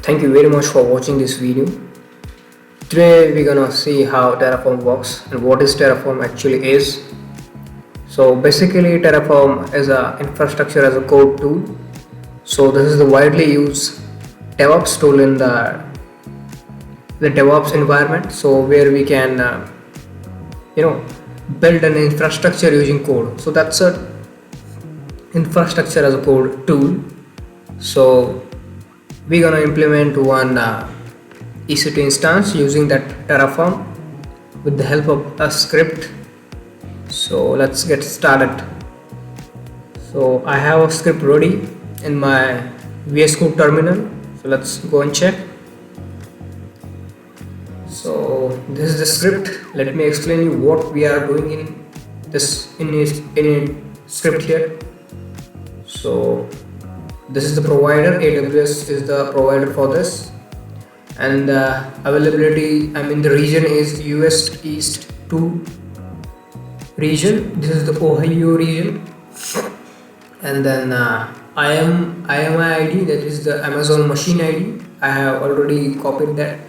Thank you very much for watching this video. Today we're gonna see how Terraform works and what is Terraform actually is. So basically Terraform is a infrastructure as a code tool. So this is the widely used DevOps tool in the DevOps environment. So where we can build an infrastructure using code. So that's a infrastructure as a code tool. So we're gonna implement one EC2 instance using that Terraform with the help of a script. So let's get started. So I have a script ready in my VS Code terminal. So let's go and check. So this is the script. Let me explain you what we are doing in this script here. So this is the provider. AWS is the provider for this, and availability, the region is US East 2 region. This is the Ohio region, and then IAMI ID, that is the Amazon machine ID. I have already copied that.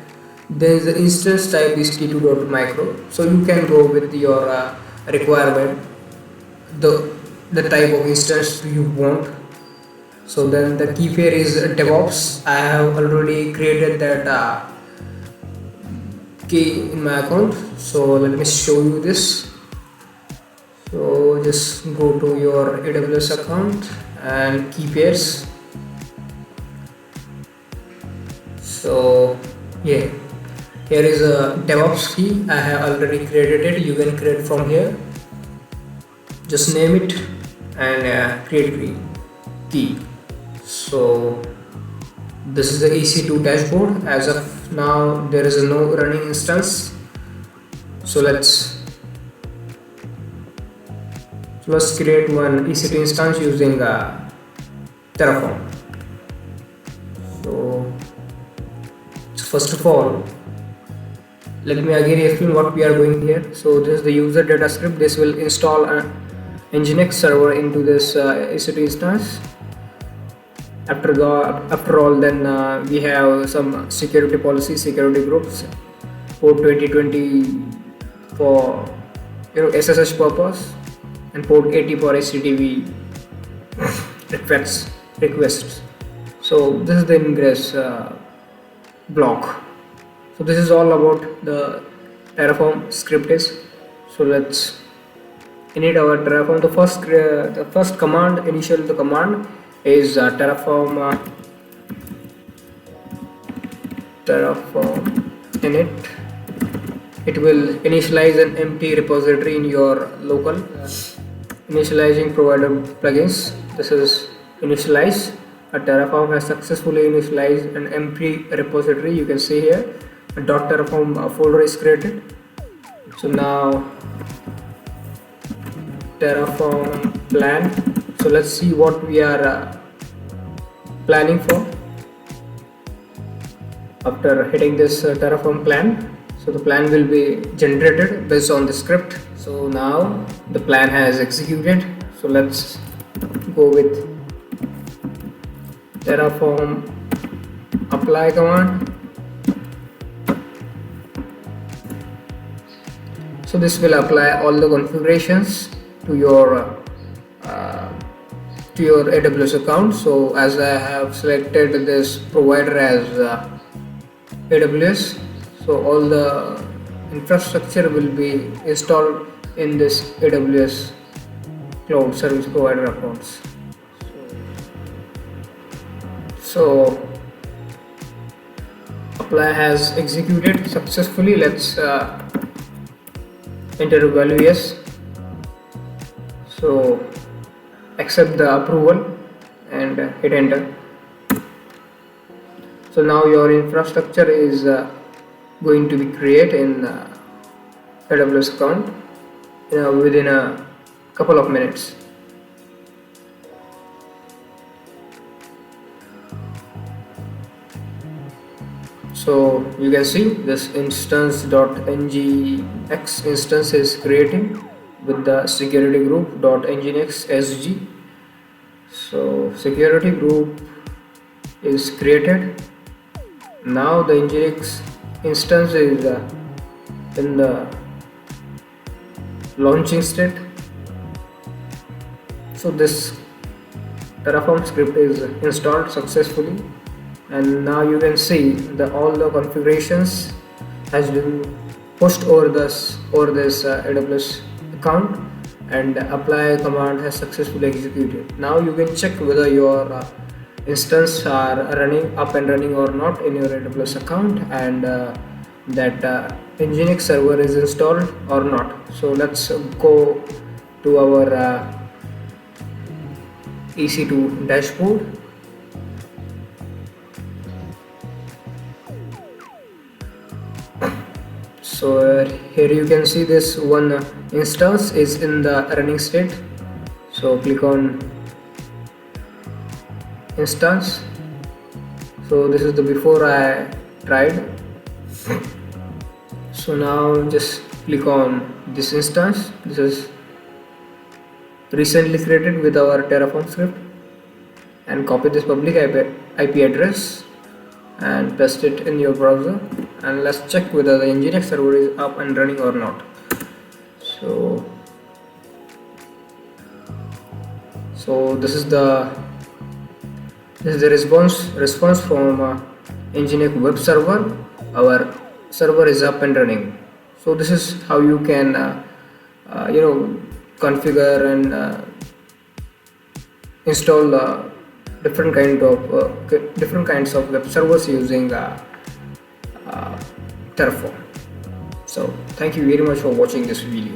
There is the instance type is t2.micro, so you can go with your requirement, the type of instance you want. So then the key pair is DevOps. I have already created that key in my account. So let me show you this. So just go to your AWS account and key pairs. So yeah, here is a DevOps key. I have already created it. You can create from here. Just name it and create key. So this is the EC2 dashboard. As of now there is no running instance. So let's create one EC2 instance using Terraform. So first of all, let me again explain what we are doing here. So this is the user data script. This will install an Nginx server into this EC2 instance. After all, then we have some security policies, security groups, port 2020 for SSH purpose, and port 80 for HTTP requests. So this is the ingress block. So this is all about the Terraform script is. So let's init our Terraform. The first command, initial the command is Terraform init. It will initialize an empty repository in your local. Initializing provider plugins. This is initialize. A Terraform has successfully initialized an empty repository. You can see here a .terraform folder is created. So now Terraform plan. So let's see what we are planning for after hitting this Terraform plan. So the plan will be generated based on the script. So now the plan has executed. So let's go with Terraform apply command. So this will apply all the configurations to your AWS account. So as I have selected this provider as AWS, so all the infrastructure will be installed in this AWS cloud service provider accounts. So apply has executed successfully. Let's enter value yes. So accept the approval and hit enter. So now your infrastructure is going to be created in AWS account within a couple of minutes. So you can see this instance.nginx instance is creating with the security group .nginx sg. So security group is created now the Nginx instance is in the launching state. So this Terraform script is installed successfully, and now you can see that all the configurations has been pushed over this AWS account, and apply command has successfully executed. Now you can check whether your instance are running up and running or not in your AWS account, and that Nginx server is installed or not. So let's go to our EC2 dashboard. So here you can see this one instance is in the running state. So click on instance. So this is the before I tried. So now just click on this instance. This is recently created with our Terraform script, and copy this public IP address and paste it in your browser, and let's check whether the Nginx server is up and running or not. So this is the response from Nginx web server. Our server is up and running. So this is how you can configure and install different kinds of web servers using Terraform. So thank you very much for watching this video.